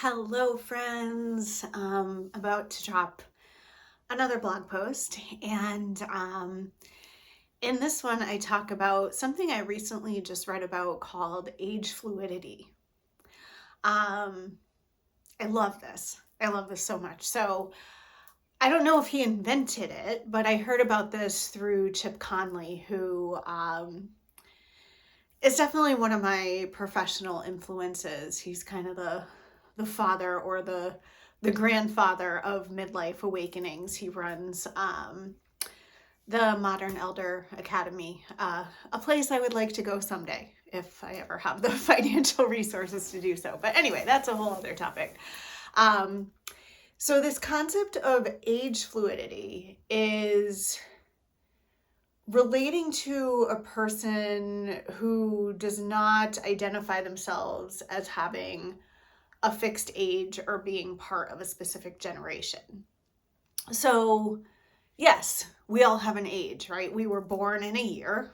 Hello, friends. About to drop another blog post, and in this one, I talk about something I recently just read about called age fluidity. Um, I love this. I love this so much. So, I don't know if he invented it, but I heard about this through Chip Conley, who is definitely one of my professional influences. He's kind of the father or the grandfather of midlife awakenings. He runs the Modern Elder Academy, a place I would like to go someday if I ever have the financial resources to do so. But anyway, that's a whole other topic. Um, so this concept of age fluidity is relating to a person who does not identify themselves as having a fixed age or being part of a specific generation. So, yes, we all have an age, right? We were born in a year,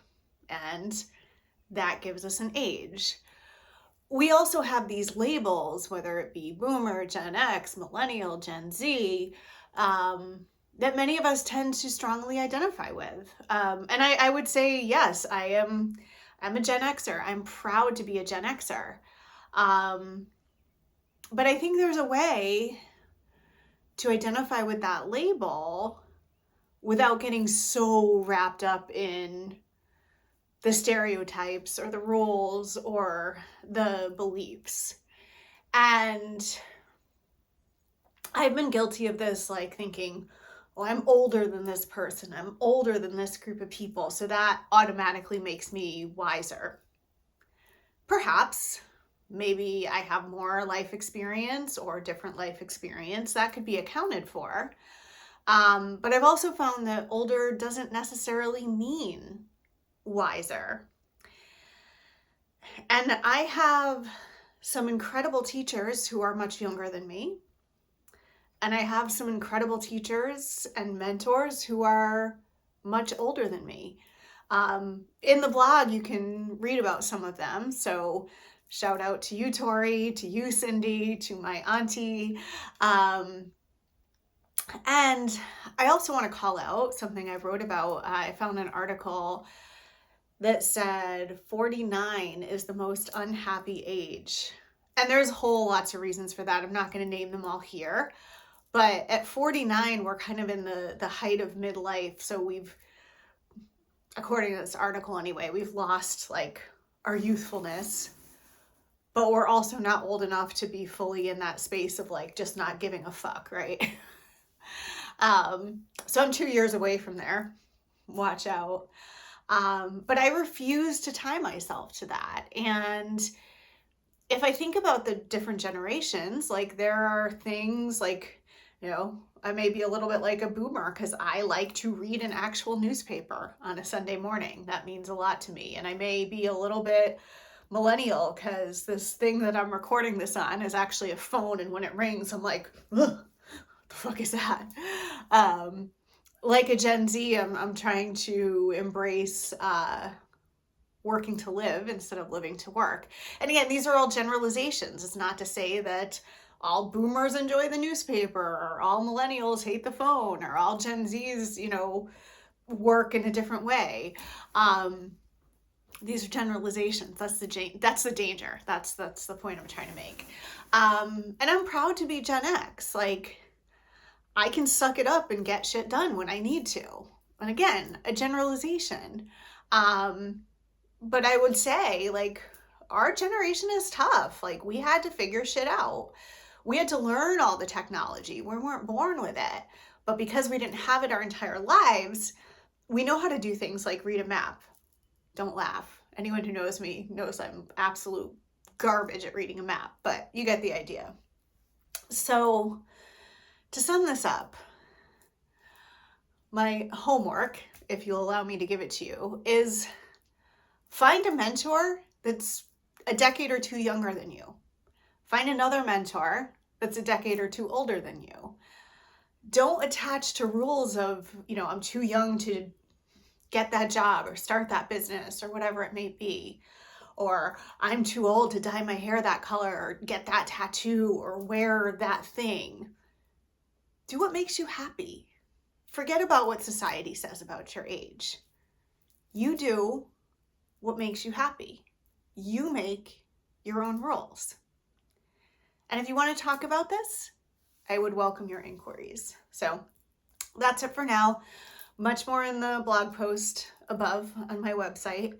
and that gives us an age. We also have these labels, whether it be Boomer, Gen X, Millennial, Gen Z, that many of us tend to strongly identify with. And I would say, yes, I'm a Gen Xer. I'm proud to be a Gen Xer. But I think there's a way to identify with that label without getting so wrapped up in the stereotypes or the rules or the beliefs. And I've been guilty of this, like thinking, well, I'm older than this person. I'm older than this group of people. So that automatically makes me wiser. Perhaps. Maybe I have more life experience or different life experience that could be accounted for. But I've also found that older doesn't necessarily mean wiser. And I have some incredible teachers who are much younger than me. And I have some incredible teachers and mentors who are much older than me. In the blog, you can read about some of them. So shout out to you, Tori, to you, Cindy, to my auntie. And I also want to call out something I wrote about. I found an article that said 49 is the most unhappy age. And there's whole lots of reasons for that. I'm not going to name them all here. But at 49, we're kind of in the height of midlife. So we've, according to this article anyway, we've lost like our youthfulness, but we're also not old enough to be fully in that space of like just not giving a fuck, right? So I'm 2 years away from there. Watch out. But I refuse to tie myself to that. And if I think about the different generations, like there are things like, I may be a little bit like a boomer because I like to read an actual newspaper on a Sunday morning. That means a lot to me. And I may be a little bit millennial because this thing that I'm recording this on is actually a phone. And when it rings, I'm like, ugh, what the fuck is that? Like a Gen Z, I'm trying to embrace working to live instead of living to work. And again, these are all generalizations. It's not to say that all boomers enjoy the newspaper or all millennials hate the phone or all Gen Zs, work in a different way. These are generalizations. That's the danger. That's the point I'm trying to make. And I'm proud to be Gen X. Like, I can suck it up and get shit done when I need to. And again, a generalization. But I would say, like, our generation is tough. Like, we had to figure shit out. We had to learn all the technology. We weren't born with it. But because we didn't have it our entire lives, we know how to do things like read a map. Don't laugh. Anyone who knows me knows I'm absolute garbage at reading a map, but you get the idea. So, to sum this up, my homework, if you'll allow me to give it to you, is find a mentor that's a decade or two younger than you. Find another mentor that's a decade or two older than you. Don't attach to rules of, I'm too young to get that job or start that business or whatever it may be. or I'm too old to dye my hair that color, or get that tattoo, or wear that thing. Do what makes you happy. Forget about what society says about your age. You do what makes you happy. You make your own rules. And if you want to talk about this, I would welcome your inquiries. So that's it for now. Much more in the blog post above on my website,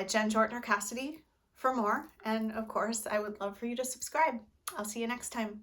Jen Jortner Cassidy, for more. And of course, I would love for you to subscribe. I'll see you next time.